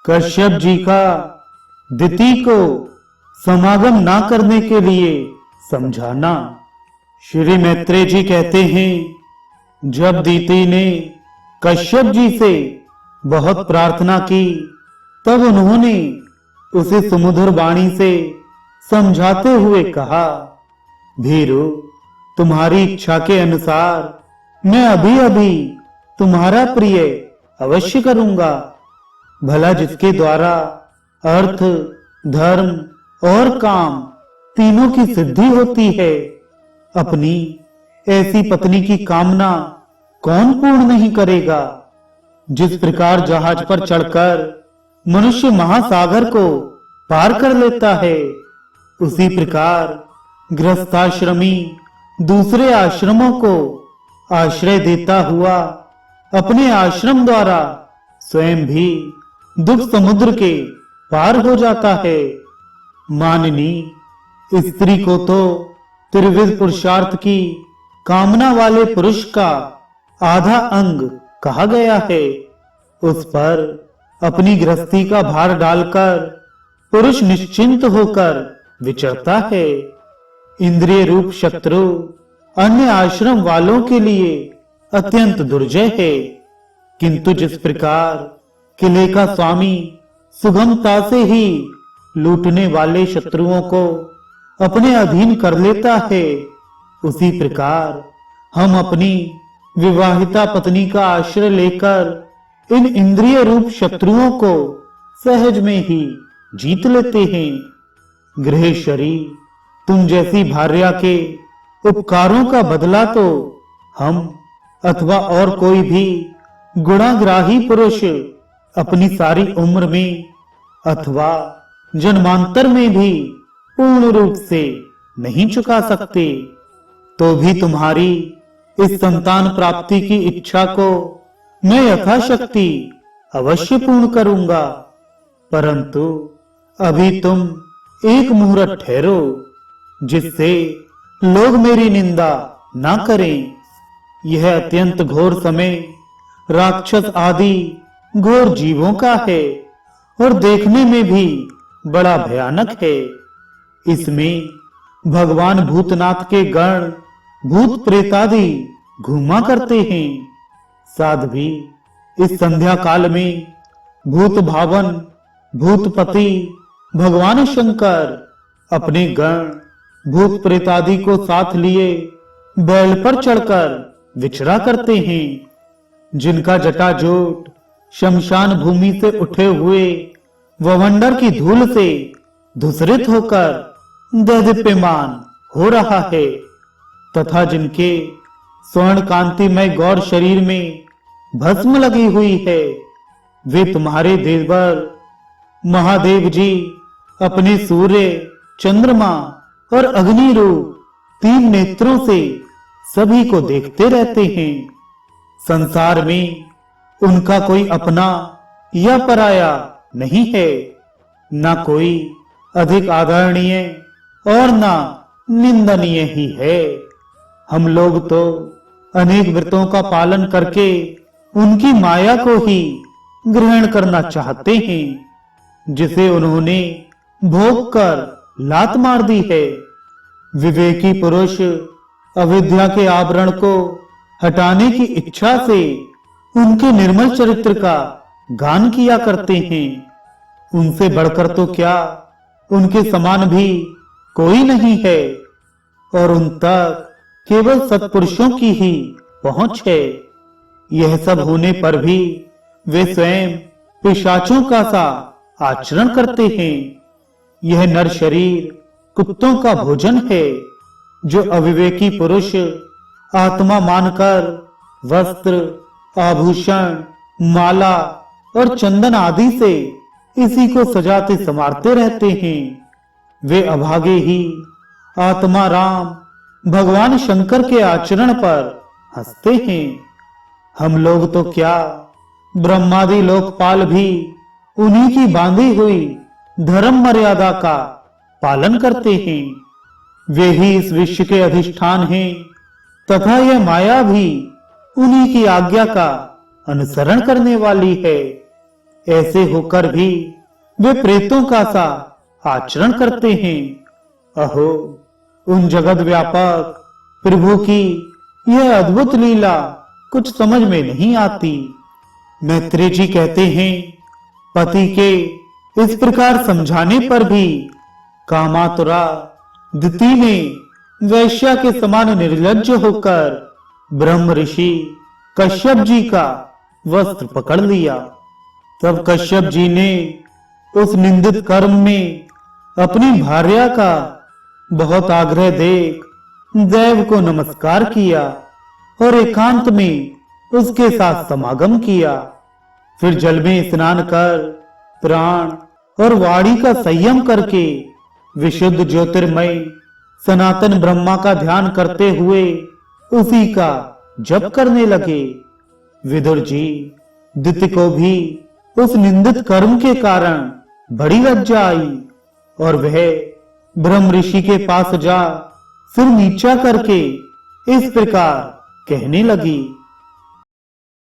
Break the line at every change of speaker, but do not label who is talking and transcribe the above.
कश्यप जी का दिति को समागम ना करने के लिए समझाना। श्री मैत्रेय जी कहते हैं, जब दिति ने कश्यप जी से बहुत प्रार्थना की, तब उन्होंने उसे सुमधुर वाणी से समझाते हुए कहा, भीरु, तुम्हारी इच्छा के अनुसार मैं अभी अभी तुम्हारा प्रिय अवश्य करूंगा। भला जिसके द्वारा अर्थ, धर्म और काम तीनों की सिद्धि होती है, अपनी ऐसी पत्नी की कामना कौन पूर्ण नहीं करेगा। जिस प्रकार जहाज पर चढ़कर मनुष्य महासागर को पार कर लेता है, उसी प्रकार गृहस्थाश्रमी दूसरे आश्रमों को आश्रय देता हुआ अपने आश्रम द्वारा स्वयं भी दुख समुद्र के पार हो जाता है। माननी स्त्री को तो त्रिविध पुरुषार्थ की कामना वाले पुरुष का आधा अंग कहा गया है। उस पर अपनी गृहस्थी का भार डालकर पुरुष निश्चिंत होकर विचरता है। इंद्रिय रूप शत्रु अन्य आश्रम वालों के लिए अत्यंत दुर्जय है, किंतु जिस प्रकार किले का स्वामी सुगमता से ही लूटने वाले शत्रुओं को अपने अधीन कर लेता है, उसी प्रकार हम अपनी विवाहिता पत्नी का आश्रय लेकर इन इंद्रिय रूप शत्रुओं को सहज में ही जीत लेते हैं। गृहेश्वरी, तुम जैसी भार्या के उपकारों का बदला तो हम अथवा और कोई भी गुणाग्राही पुरुष अपनी सारी उम्र में अथवा जन्मांतर में भी पूर्ण रूप से नहीं चुका सकते। तो भी तुम्हारी इस संतान प्राप्ति की इच्छा को मैं यथाशक्ति अवश्य पूर्ण करूंगा, परंतु अभी तुम एक मुहूर्त ठहरो, जिससे लोग मेरी निंदा ना करें। यह अत्यंत घोर समय राक्षस आदि घोर जीवों का है और देखने में भी बड़ा भयानक है। इसमें भगवान भूतनाथ के गण भूत प्रेतादि घूमा करते हैं। साध्वी, इस संध्या काल में भूत भावन भूतपति भगवान शंकर अपने गण भूत प्रेतादि को साथ लिए बैल पर चढ़कर विचरा करते हैं, जिनका जटाजूट शमशान भूमि से उठे हुए ववंडर की धूल से धूसरित होकर दैदीप्यमान हो रहा है, तथा जिनके स्वर्ण कांतिमय गौर शरीर में भस्म लगी हुई है, वे तुम्हारे देवर महादेव जी अपने सूर्य, चंद्रमा और अग्नि रूप तीन नेत्रों से सभी को देखते रहते हैं। संसार में उनका कोई अपना या पराया नहीं है, ना कोई अधिक आदरणीय और ना निंदनीय ही है। हम लोग तो अनेक व्रतों का पालन करके उनकी माया को ही ग्रहण करना चाहते हैं, जिसे उन्होंने भोग कर लात मार दी है। विवेकी पुरुष अविद्या के आवरण को हटाने की इच्छा से उनके निर्मल चरित्र का गान किया करते हैं। उनसे बढ़कर तो क्या उनके समान भी कोई नहीं है, और उन तक केवल सत्पुरुषों की ही पहुंच है। यह सब होने पर भी वे स्वयं पिशाचों का सा आचरण करते हैं। यह नर शरीर कुत्तों का भोजन है, जो अविवेकी पुरुष आत्मा मानकर वस्त्र, आभूषण, माला और चंदन आदि से इसी को सजाते संवारते रहते हैं। वे अभागे ही आत्मा राम भगवान शंकर के आचरण पर हंसते हैं। हम लोग तो क्या, ब्रह्मादि लोकपाल भी उन्हीं की बांधी हुई धर्म मर्यादा का पालन करते हैं। वे ही इस विश्व के अधिष्ठान हैं, तथा यह माया भी उन्हीं की आज्ञा का अनुसरण करने वाली है। ऐसे होकर भी वे प्रेतों का सा आचरण करते हैं। अहो, उन जगत व्यापक प्रभु की यह अद्भुत लीला कुछ समझ में नहीं आती। मैत्रेय जी कहते हैं, पति के इस प्रकार समझाने पर भी कामातुरा दिति ने वैश्या के समान निर्लज्ज होकर ब्रह्म ऋषि कश्यप जी का वस्त्र पकड़ लिया। तब कश्यप जी ने उस निंदित कर्म में अपनी भार्या का बहुत आग्रह देख देव को नमस्कार किया और एकांत में उसके साथ समागम किया। फिर जल में स्नान कर प्राण और वाणी का संयम करके विशुद्ध ज्योतिर्मय सनातन ब्रह्मा का ध्यान करते हुए उसी का जप करने लगे। विदुर जी, दिति को भी उस निंदित कर्म के कारण बड़ी लज्जा आई और वह ब्रह्म ऋषि के पास जा सिर नीचा करके इस प्रकार कहने लगी,